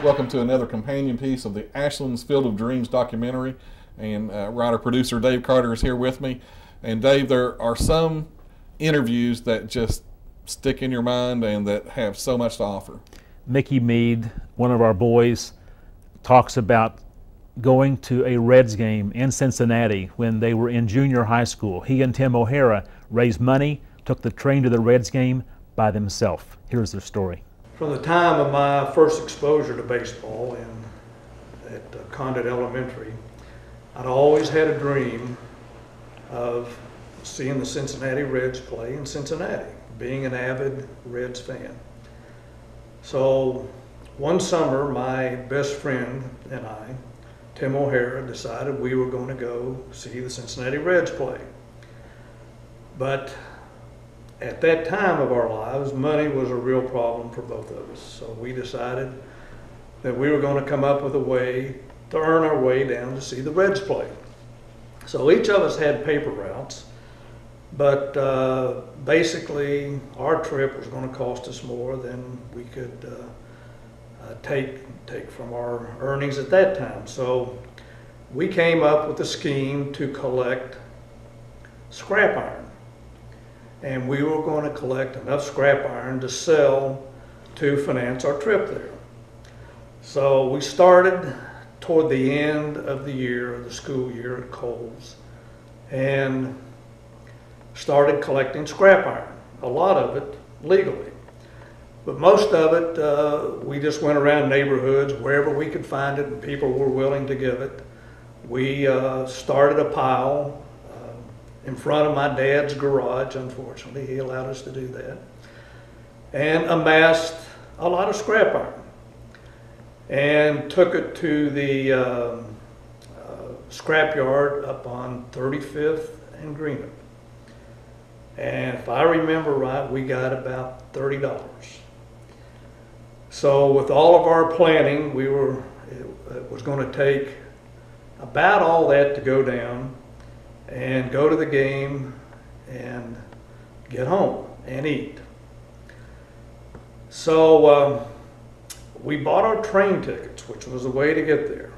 Welcome to another companion piece of the Ashland's Field of Dreams documentary. And writer-producer Dave Carter is here with me. And Dave, there are some interviews that just stick in your mind and that have so much to offer. Mickey Meade, one of our boys, talks about going to a Reds game in Cincinnati when they were in junior high school. He and Tim O'Hara raised money, took the train to the Reds game by themselves. Here's their story. From the time of my first exposure to baseball at Condit Elementary, I'd always had a dream of seeing the Cincinnati Reds play in Cincinnati, being an avid Reds fan. So one summer, my best friend and I, Tim O'Hara, decided we were going to go see the Cincinnati Reds play. But at that time of our lives, money was a real problem for both of us. So we decided that we were going to come up with a way to earn our way down to see the Reds play. So each of us had paper routes, but basically our trip was going to cost us more than we could take from our earnings at that time. So we came up with a scheme to collect scrap iron. And we were going to collect enough scrap iron to sell to finance our trip there. So we started toward the end of the year, the school year at Kohl's, and started collecting scrap iron, a lot of it legally. But most of it, we just went around neighborhoods, wherever we could find it and people were willing to give it. We started a pile in front of my dad's garage. Unfortunately, he allowed us to do that, and amassed a lot of scrap iron and took it to the scrap yard up on 35th and Greenup. And if I remember right, we got about $30. So with all of our planning, it was going to take about all that to go down and go to the game and get home and eat. So we bought our train tickets, which was a way to get there.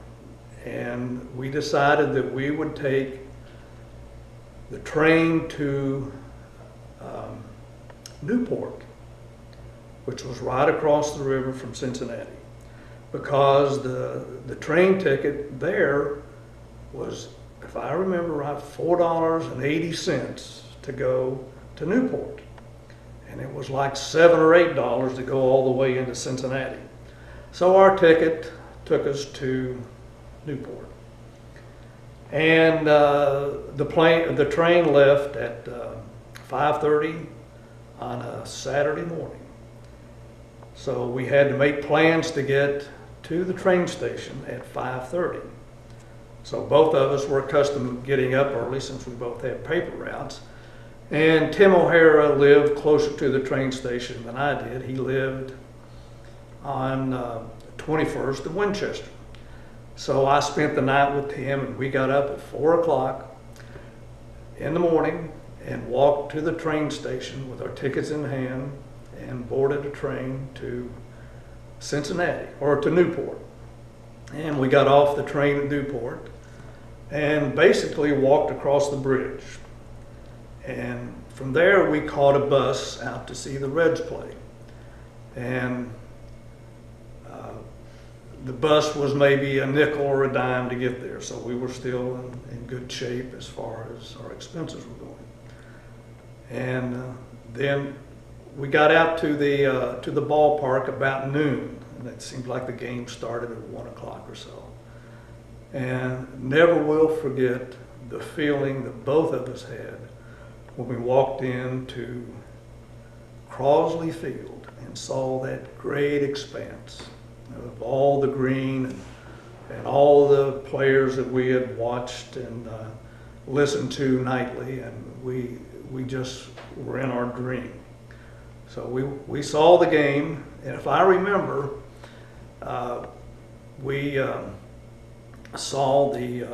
And we decided that we would take the train to Newport, which was right across the river from Cincinnati, because the train ticket there was, if I remember right, $4.80 to go to Newport. And it was like $7 or $8 to go all the way into Cincinnati. So our ticket took us to Newport. And the train left at 5:30 on a Saturday morning. So we had to make plans to get to the train station at 5:30. So both of us were accustomed to getting up early since we both had paper routes. And Tim O'Hara lived closer to the train station than I did. He lived on 21st and Winchester. So I spent the night with Tim, and we got up at 4 o'clock in the morning and walked to the train station with our tickets in hand and boarded a train to Cincinnati, or to Newport. And we got off the train at Newport and basically walked across the bridge. And from there we caught a bus out to see the Reds play. And the bus was maybe a nickel or a dime to get there, so we were still in good shape as far as our expenses were going. And then we got out to the ballpark about noon, and it seemed like the game started at 1 o'clock or so. And never will forget the feeling that both of us had when we walked into Crosley Field and saw that great expanse of all the green and all the players that we had watched and listened to nightly, and we just were in our dream. So we saw the game, and if I remember, we saw the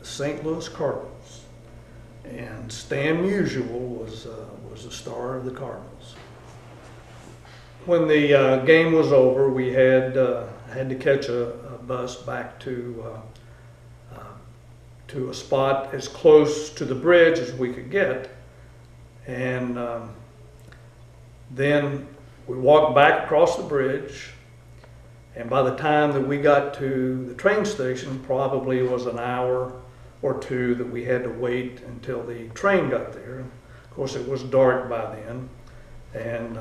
St. Louis Cardinals, and Stan Musial was the star of the Cardinals. When the game was over, we had I had to catch a bus back to a spot as close to the bridge as we could get. And then we walked back across the bridge, and by the time that we got to the train station, probably was an hour or two that we had to wait until the train got there. Of course, it was dark by then, and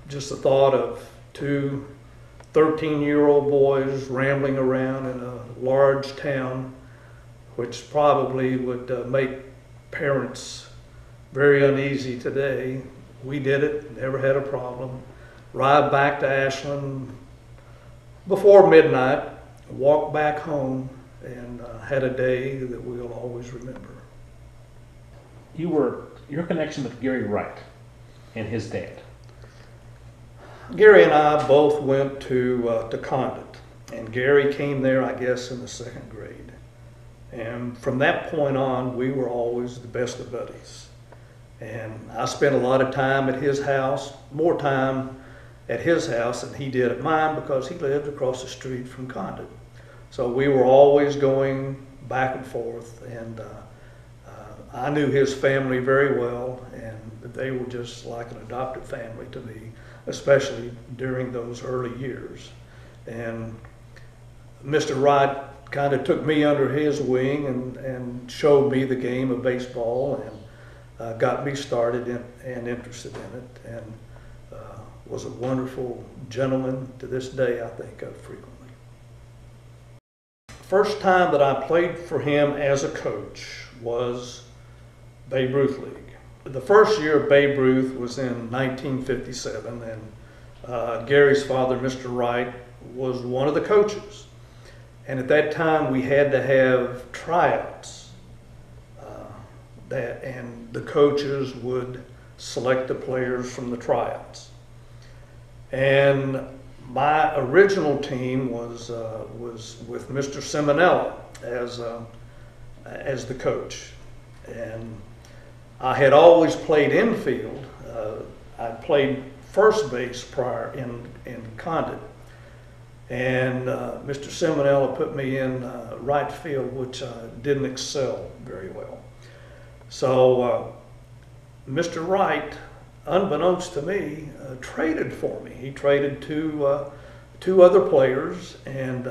just the thought of two 13-year-old boys rambling around in a large town, which probably would make parents very uneasy today. We did it, never had a problem. Ride back to Ashland before midnight, walked back home, and had a day that we'll always remember. Your connection with Gary Wright and his dad. Gary and I both went to Condit, and Gary came there, I guess, in the 2nd grade. And from that point on, we were always the best of buddies. And I spent a lot of time at his house, more time at his house than he did at mine, because he lived across the street from Condit. So we were always going back and forth, and I knew his family very well, and they were just like an adopted family to me, especially during those early years. And Mr. Wright kind of took me under his wing and showed me the game of baseball, and got me started and interested in it, and was a wonderful gentleman. To this day I think of frequently. First time that I played for him as a coach was Babe Ruth League. The first year of Babe Ruth was in 1957, and Gary's father, Mr. Wright, was one of the coaches. And at that time we had to have tryouts, and the coaches would select the players from the tryouts. And my original team was with Mr. Simonella as the coach, and I had always played infield. I played first base prior in Condit, and Mr. Simonella put me in right field, which I didn't excel very well. So Mr. Wright, unbeknownst to me, traded for me. He traded two other players, and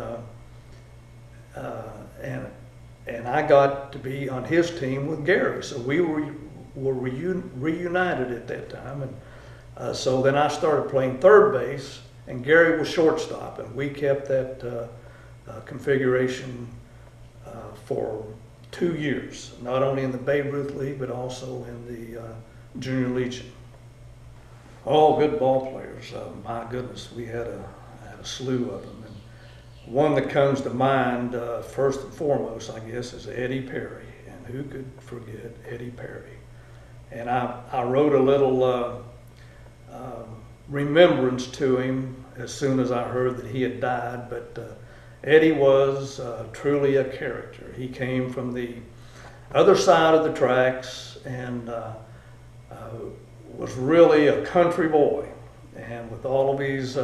I got to be on his team with Gary. So we were reunited at that time, and so then I started playing third base, and Gary was shortstop, and we kept that configuration for 2 years, not only in the Babe Ruth League, but also in the Junior Legion. All good ball players. My goodness, we had a slew of them. And one that comes to mind, first and foremost, I guess, is Eddie Perry. And who could forget Eddie Perry? And I wrote a little remembrance to him as soon as I heard that he had died. But Eddie was truly a character. He came from the other side of the tracks, and was really a country boy, and with all of these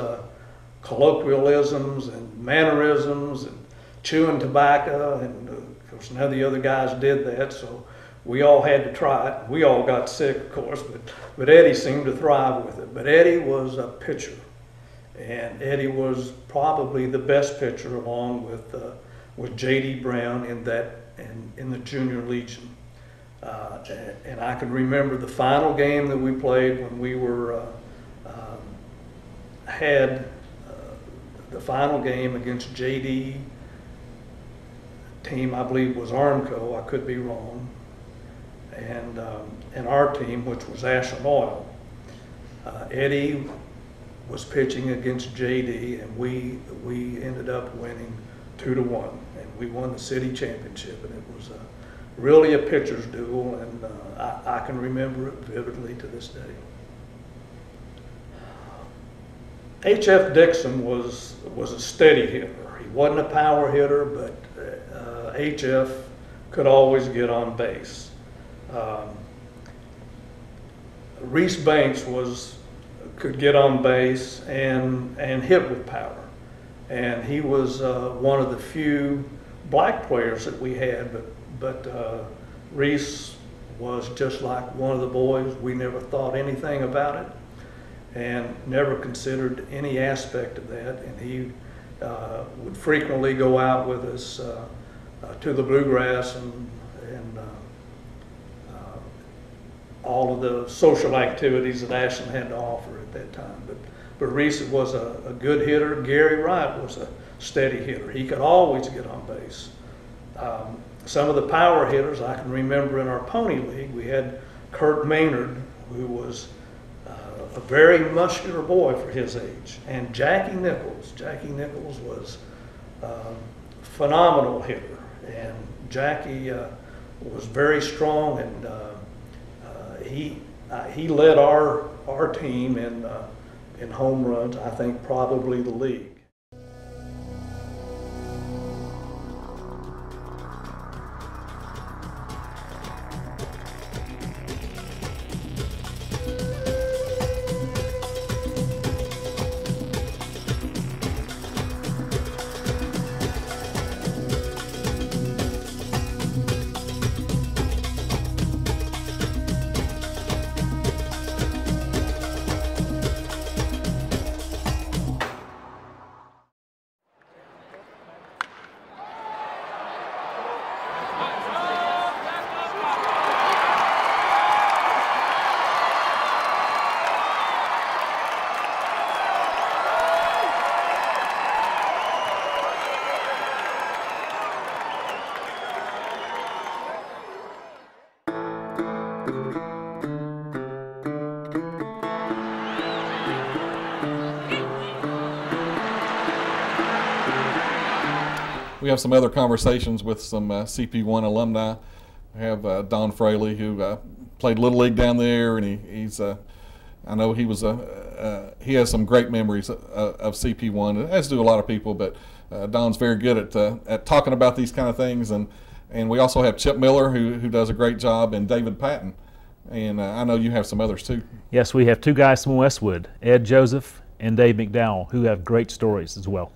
colloquialisms and mannerisms and chewing tobacco, and of course none of the other guys did that, so we all had to try it. We all got sick, of course, but Eddie seemed to thrive with it. But Eddie was a pitcher, and Eddie was probably the best pitcher, along with J.D. Brown in the Junior Legion. And I can remember the final game that we played when we had the final game against J.D. team, I believe was Armco, I could be wrong, and our team, which was Ashland Oil. Eddie was pitching against J.D., and we ended up winning 2-1, and we won the city championship, and it was really a pitcher's duel, and I can remember it vividly to this day. H.F. Dixon was a steady hitter. He wasn't a power hitter, but H.F. could always get on base. Reese Banks was could get on base and hit with power. And he was one of the few black players that we had, but Reese was just like one of the boys. We never thought anything about it and never considered any aspect of that. And he would frequently go out with us to the bluegrass and all of the social activities that Ashland had to offer at that time. But Reese was a good hitter. Gary Wright was a steady hitter. He could always get on base. Some of the power hitters I can remember in our pony league, we had Mark Maynard, who was a very muscular boy for his age, and Jackie Nichols. Jackie Nichols was a phenomenal hitter, and Jackie was very strong, and he led our team in home runs, I think probably the league. We have some other conversations with some CP1 alumni. We have Don Frailie, who played Little League down there, and he's I know he has some great memories of CP1, as do a lot of people, but Don's very good at talking about these kind of things. And we also have Chip Miller, who does a great job, and David Patton. And I know you have some others too. Yes, we have two guys from Westwood, Ed Joseph and Dave McDowell, who have great stories as well.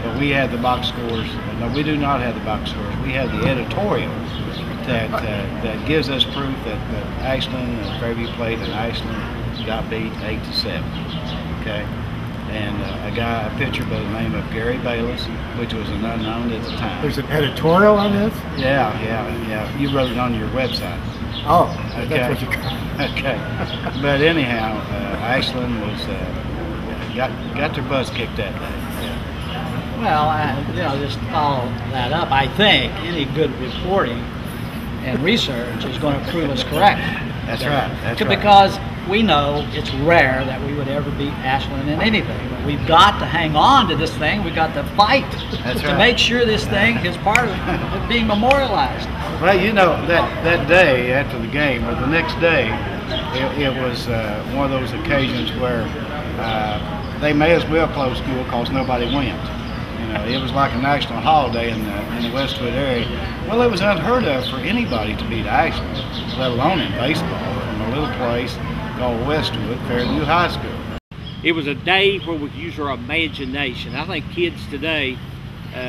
But we had the box scores. No, we do not have the box scores. We have the editorial that gives us proof that Ashland and Frailie played, and Ashland got beat 8-7. Okay, and a pitcher by the name of Gary Bayless, which was an unknown at the time. There's an editorial on this? Yeah. You wrote it on your website. Oh, okay. That's what you call it. Okay, but anyhow, Ashland was got their butts kicked that day. Well, just follow that up. I think any good reporting and research is going to prove us correct. That's right. That's right. Because we know it's rare that we would ever beat Ashland in anything. But we've got to hang on to this thing. We've got to fight to make sure this thing is part of being memorialized. Well, you know, that day after the game, or the next day, it was one of those occasions where they may as well close school because nobody went. You know, it was like a national holiday in the Westwood area. Well, it was unheard of for anybody to beat Ashland, let alone in baseball, from a little place called Westwood, Fairview High School. It was a day where we could use our imagination. I think kids today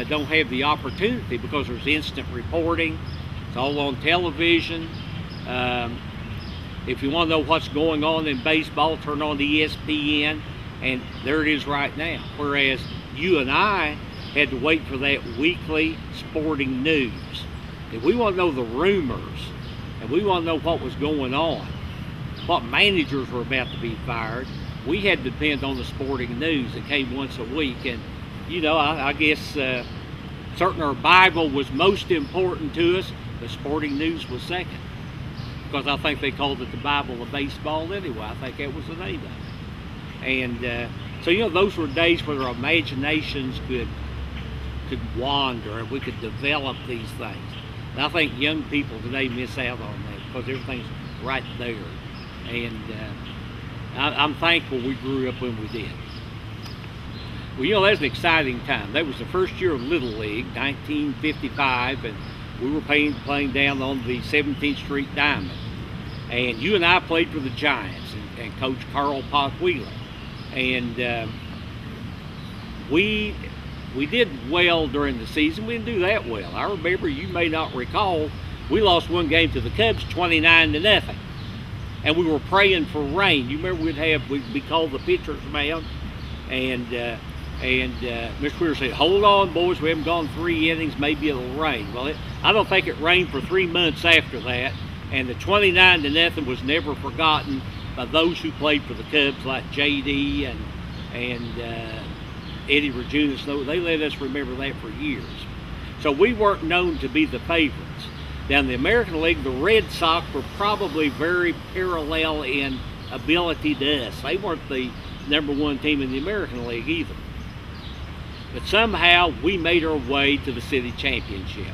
don't have the opportunity because there's instant reporting. It's all on television. If you want to know what's going on in baseball, turn on the ESPN, and there it is right now. Whereas you and I had to wait for that weekly sporting news. If we want to know the rumors, and we want to know what was going on, what managers were about to be fired, we had to depend on the sporting news that came once a week. And you know, I guess certainly our Bible was most important to us, but sporting news was second. Because I think they called it the Bible of baseball anyway. I think that was the name of it. And so, you know, those were days where our imaginations could wander and we could develop these things. And I think young people today miss out on that because everything's right there. And I'm thankful we grew up when we did. Well, you know, that's an exciting time. That was the first year of Little League, 1955, and we were playing down on the 17th Street Diamond. And you and I played for the Giants and Coach Carl Potwheeler. And we did well during the season. We didn't do that well. I remember, you may not recall, we lost one game to the Cubs 29-0. And we were praying for rain. You remember we'd be called the pitcher's mound, and Mr. Wheeler said, "Hold on, boys, we haven't gone 3 innings, maybe it'll rain." Well, I don't think it rained for 3 months after that, and the 29-0 was never forgotten by those who played for the Cubs, like J.D. and Eddie Rejunas. They let us remember that for years. So we weren't known to be the favorites. Down in the American League, the Red Sox were probably very parallel in ability to us. They weren't the #1 team in the American League either. But somehow we made our way to the city championship.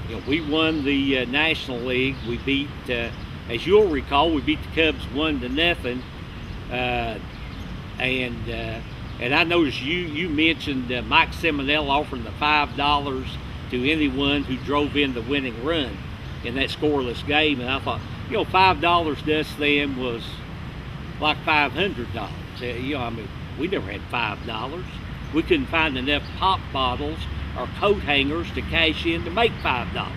You know, we won the National League. We beat, as you'll recall, we beat the Cubs 1-0. And I noticed you mentioned Mike Seminell offering the $5 to anyone who drove in the winning run in that scoreless game. And I thought, you know, $5 to us then was like $500. You know, I mean, we never had $5. We couldn't find enough pop bottles or coat hangers to cash in to make $5.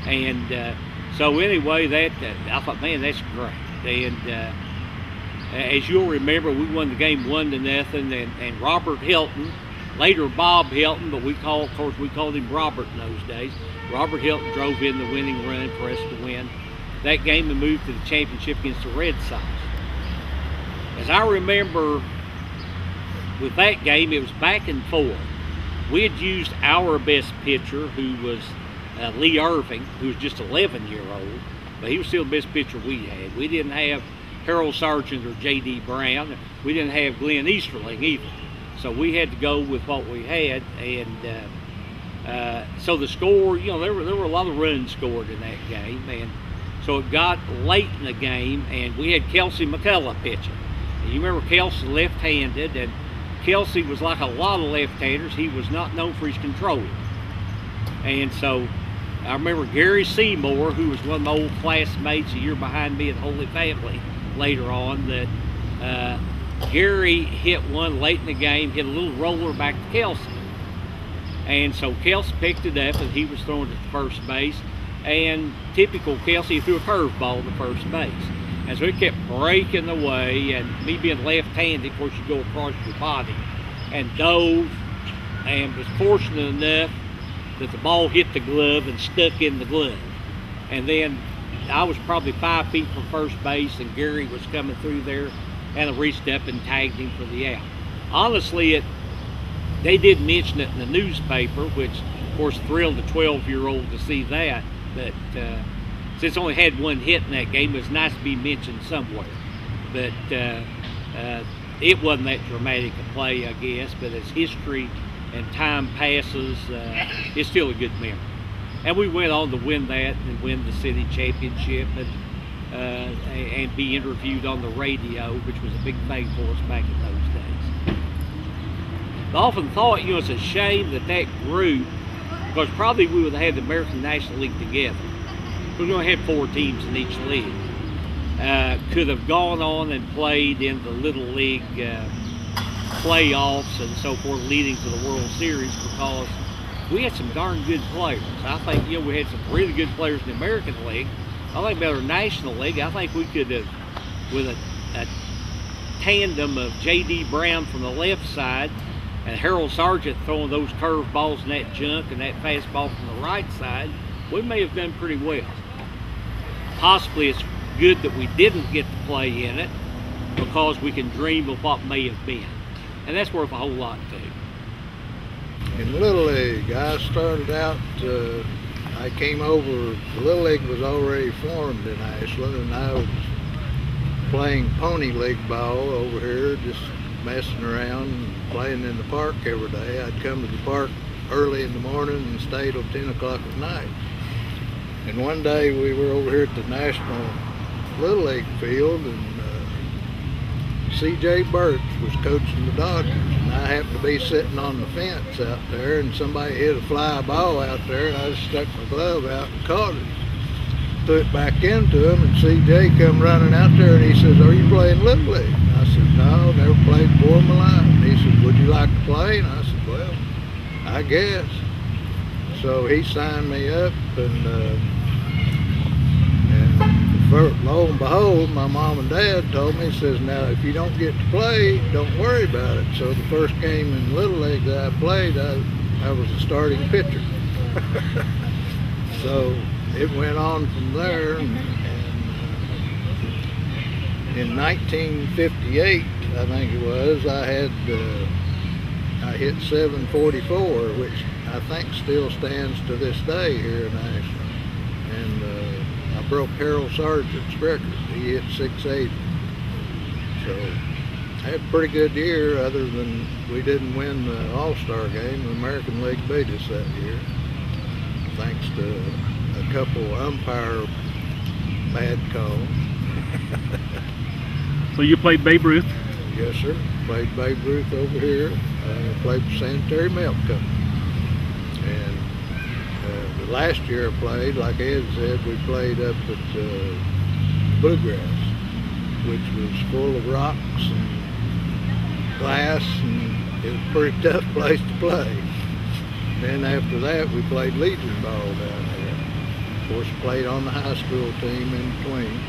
And so anyway, I thought, man, that's great. And as you'll remember, we won the game 1-0, and Robert Hilton, later Bob Hilton, but we called him Robert in those days. Robert Hilton drove in the winning run for us to win that game and move to the championship against the Red Sox. As I remember, with that game, it was back and forth. We had used our best pitcher, who was Lee Irving, who was just 11-year-old, but he was still the best pitcher we had. We didn't have Harold Sargent or J.D. Brown. We didn't have Glenn Easterling either. So we had to go with what we had, and so the score, you know, there were a lot of runs scored in that game, and so it got late in the game, and we had Kelsey McCullough pitching. And you remember Kelsey left-handed, and Kelsey was like a lot of left-handers. He was not known for his control. And so I remember Gary Seymour, who was one of my old classmates a year behind me at Holy Family later on, that Gary hit one late in the game, hit a little roller back to Kelsey. And so Kelsey picked it up, and he was throwing it to first base. And typical Kelsey, he threw a curveball to first base. And so it kept breaking away, and me being left-handed, of course, you go across your body, and dove, and was fortunate enough that the ball hit the glove and stuck in the glove. And then I was probably 5 feet from first base, and Gary was coming through there, and I reached up and tagged him for the out. Honestly, they did mention it in the newspaper, which of course thrilled a 12-year-old to see that, but since it only had one hit in that game, it was nice to be mentioned somewhere. But it wasn't that dramatic a play, I guess, but as history and time passes, it's still a good memory. And we went on to win that and win the city championship, and be interviewed on the radio, which was a big thing for us back in those days. I often thought, you know, it's a shame that group, because probably we would have had the American National League together. We only had 4 teams in each league. Could have gone on and played in the Little League playoffs and so forth, leading to the World Series, because we had some darn good players. I think, you know, we had some really good players in the American League. I think about our National League, I think we could have, with a tandem of J.D. Brown from the left side and Harold Sargent throwing those curveballs and that junk and that fastball from the right side, we may have done pretty well. Possibly it's good that we didn't get to play in it, because we can dream of what may have been. And that's worth a whole lot too. In Little League, I started out, I came over, the Little League was already formed in Ashland, and I was playing Pony League ball over here, just messing around and playing in the park every day. I'd come to the park early in the morning and stay till 10 o'clock at night. And one day we were over here at the National Little League field, and C.J. Birch was coaching the Dodgers, and I happened to be sitting on the fence out there, and somebody hit a fly ball out there, and I just stuck my glove out and caught it. threw it back into him, and CJ come running out there, and he says, "Are you playing Little League?" I said, "No, never played before in my life." And he said, "Would you like to play?" And I said, "Well, I guess." So he signed me up, and lo and behold, my mom and dad told me, says, "Now, if you don't get to play, don't worry about it." So the first game in Little League that I played, I was a starting pitcher. So it went on from there, and in 1958, I think it was, I hit 744, which I think still stands to this day here in Ashland. And I broke Harold Sargent's record. He hit 680. So I had a pretty good year, other than we didn't win the All-Star game. The American League beat us that year, thanks to a couple umpire bad calls. So you played Babe Ruth? Yes, sir. Played Babe Ruth over here. Played for Sanitary Milk Company. And the last year I played, like Ed said, we played up at Bluegrass, which was full of rocks and glass, and it was a pretty tough place to play. Then after that, we played Legion ball down there. Of course, played on the high school team in between.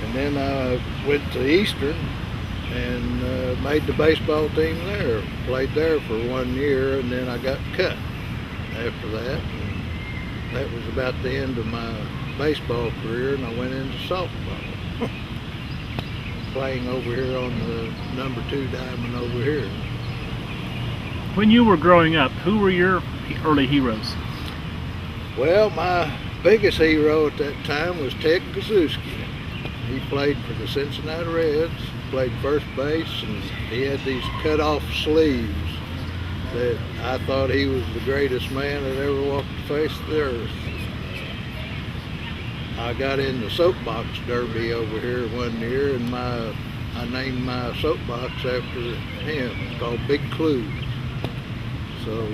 And then I went to Eastern and made the baseball team there. Played there for 1 year, and then I got cut after that. And that was about the end of my baseball career, and I went into softball. Playing over here on the number 2 diamond over here. When you were growing up, who were your early heroes? Well, my biggest hero at that time was Ted Kaczewski. He played for the Cincinnati Reds, played first base, and he had these cut-off sleeves that I thought he was the greatest man that ever walked the face of the earth. I got in the soapbox derby over here 1 year, and I named my soapbox after him. It's called Big Clue. So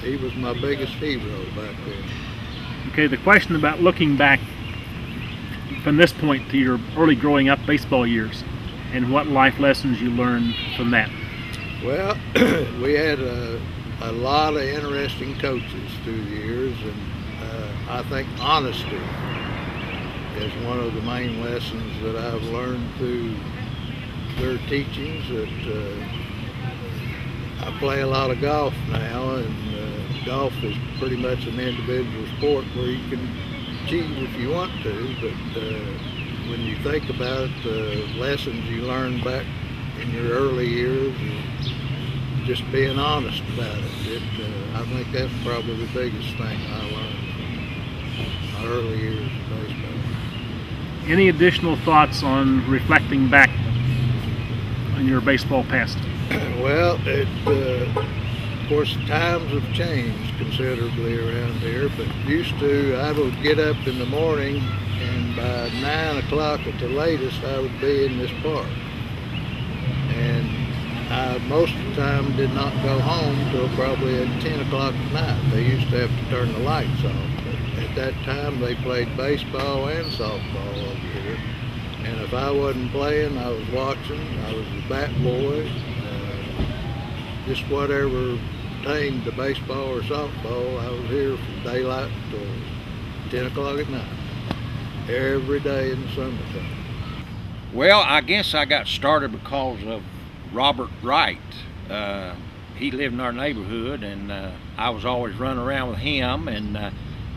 he was my biggest hero back then. Okay, the question about looking back from this point to your early growing up baseball years, and what life lessons you learned from that. Well, we had a lot of interesting coaches through the years, and I think honesty is one of the main lessons that I've learned through their teachings. That I play a lot of golf now, and golf is pretty much an individual sport where you can cheat if you want to, but when you think about it, the lessons you learned back in your early years, and just being honest about it, I think that's probably the biggest thing I learned from my early years of baseball. Any additional thoughts on reflecting back on your baseball past? Well, of course, times have changed considerably around here, but used to, I would get up in the morning, and by 9 o'clock at the latest, I would be in this park. And I, most of the time, did not go home till probably at 10 o'clock at night. They used to have to turn the lights off. But at that time, they played baseball and softball over here. And if I wasn't playing, I was watching. I was the bat boy. Just whatever pertained to baseball or softball, I was here from daylight till 10 o'clock at night, every day in the summertime. Well, I guess I got started because of Robert Wright. He lived in our neighborhood, and I was always running around with him, and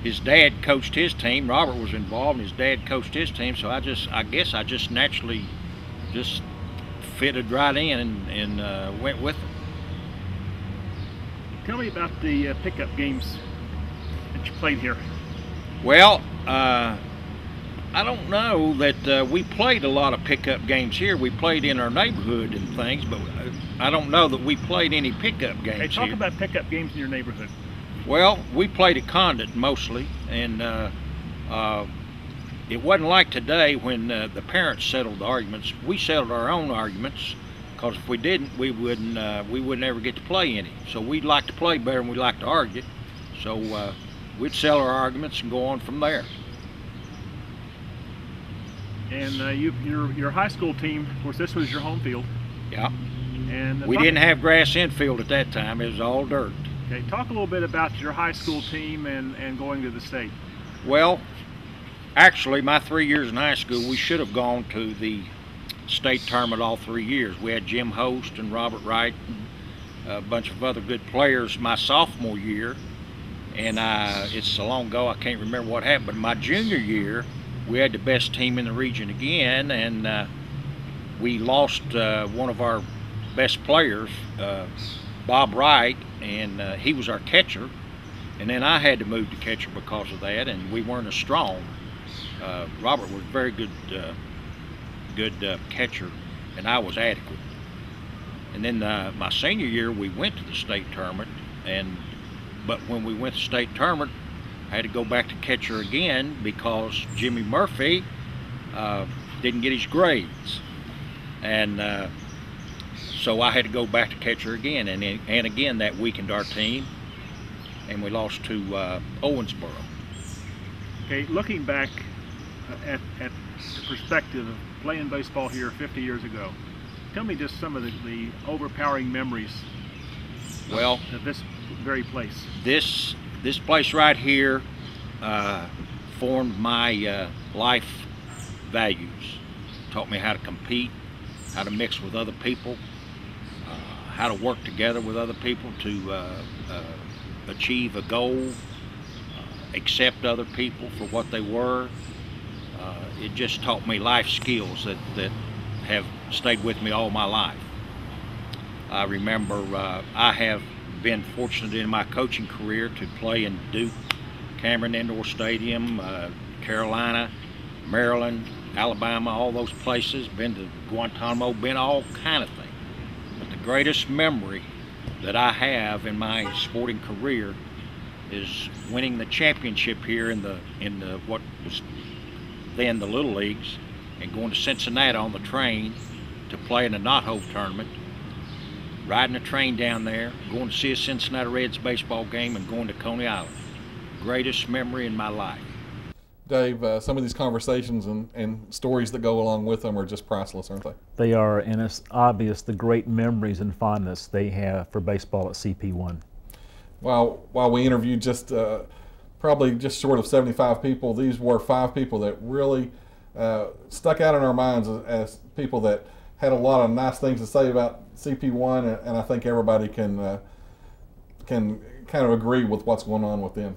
his dad coached his team. Robert was involved, and his dad coached his team, so I guess I just naturally just fitted right in and went with them. Tell me about the pickup games that you played here. Well, I don't know that we played a lot of pickup games here. We played in our neighborhood and things, but I don't know that we played any pickup games Hey, talk here. about pickup games in your neighborhood. Well, we played at Condit mostly, and it wasn't like today when the parents settled the arguments. We settled our own arguments, because if we didn't, we wouldn't ever get to play any. So we'd like to play better than we like to argue. So we'd sell our arguments and go on from there. And your high school team, of course, this was your home field. Yeah. And we didn't have grass infield at that time. It was all dirt. Okay, talk a little bit about your high school team and going to the state. Well, actually, my 3 years in high school, we should have gone to the state tournament all 3 years. We had Jim Host and Robert Wright and a bunch of other good players my sophomore year. And it's so long ago, I can't remember what happened. But my junior year, we had the best team in the region again, and we lost one of our best players, Bob Wright, and he was our catcher. And then I had to move to catcher because of that, and we weren't as strong. Robert was a very good catcher, and I was adequate. And then my senior year, we went to the state tournament, but when we went to the state tournament, I had to go back to catcher again because Jimmy Murphy didn't get his grades, and so I had to go back to catcher again, and again that weakened our team, and we lost to Owensboro. Okay, looking back at the perspective of playing baseball here 50 years ago, tell me just some of the overpowering memories well, of this very place. This place right here formed my life values. Taught me how to compete, how to mix with other people, how to work together with other people to achieve a goal, accept other people for what they were. It just taught me life skills that have stayed with me all my life. I remember I have been fortunate in my coaching career to play in Duke, Cameron Indoor Stadium, Carolina, Maryland, Alabama, all those places, been to Guantanamo, been all kind of things. But the greatest memory that I have in my sporting career is winning the championship here in the what was then the Little Leagues, and going to Cincinnati on the train to play in the Knot-Hove tournament, riding a train down there, going to see a Cincinnati Reds baseball game, and going to Coney Island. Greatest memory in my life. Dave, some of these conversations and stories that go along with them are just priceless, aren't they? They are, and it's obvious the great memories and fondness they have for baseball at CP1. While we interviewed just probably just short of 75 people, these were 5 people that really stuck out in our minds as people that had a lot of nice things to say about CP1, and I think everybody can kind of agree with what's going on with them.